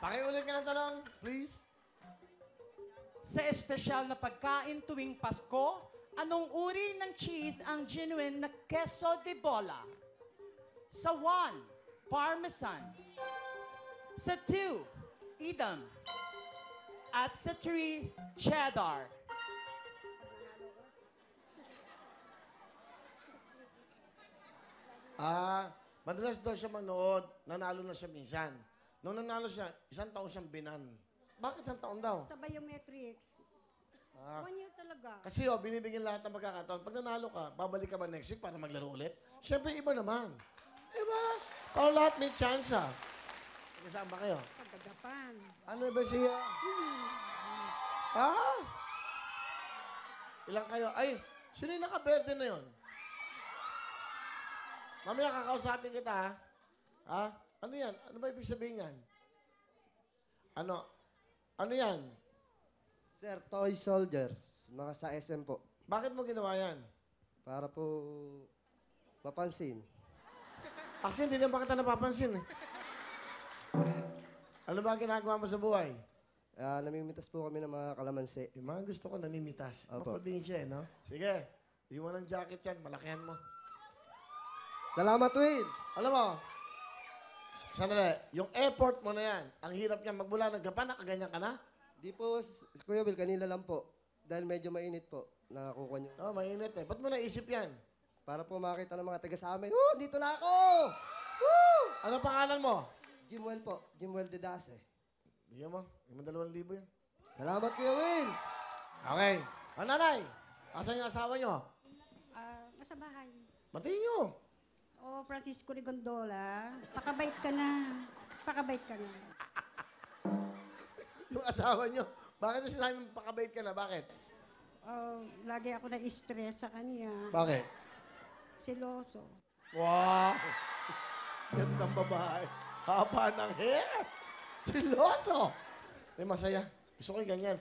Pakiulit ka ng tanong, please. Sa espesyal na pagkain tuwing Pasko, anong uri ng cheese ang genuine na queso de bola? Sa 1, Parmesan. Sa 2, Edam. At sa 3, Cheddar. Madalas daw siya manood, nanalo na siya minsan. Nung nanalo siya, 1 taon siyang binan. Bakit 1 taon daw? Sa biometrics. 1 year talaga. Kasi binibigyan lahat ng pagkakataon. Pag nanalo ka, babalik ka ba next week para maglaro ulit? Siyempre, iba naman. Diba? Para lahat may chance, ha? Kasama ba kayo? Pagkagapan. Ano ba siya? Ilang kayo? Ay, sino yung naka-birthday na yun? Mamaya kakausapin kita, ha? Ha? Ano yan? Ano ba ibig sabihin yan? Ano? Ano yan? Sir, toy soldiers. Mga sa SM po. Bakit mo ginawa yan? Para po mapansin. Actually, hindi naman kita napapansin, eh. Ano ba ang ginagawa mo sa buhay? Namimitas po kami ng mga kalamansi. Yung mga gusto ko namimitas. Opo. Maprobinsya, eh, no? Sige. Di mo ng jacket yan. Malakihan mo. Salamat, Will! Alam mo, sandali, yung effort mo na yan, ang hirap niya magmula ng Japan, nakaganyan ka na? Di po, Kuya Will, kanila lang po. Dahil medyo mainit po. Nakakuha niyo. Oo, mainit eh. Ba't mo naisip yan? Para po makita ng mga taga sa amin. Dito na ako! Ano pangalan mo? Jimwell po. Jimwell de Dase. Bigyan mo. Bigyan mo 2,000 yan. Salamat, Kuya Will! Okay. O, nanay, asan yung asawa nyo? Nasa bahay. Batiin nyo. Francisco de Gondola. Pakabait ka na. Pakabait ka na. Yung asawa nyo. Bakit yung sinabi mong pakabait ka na? Bakit? Lagi ako na-stress sa kanya. Bakit? Siloso. Wow! Gandang babae. Haba ng hair. Siloso. Eh, masaya. Gusto ko yung ganyan.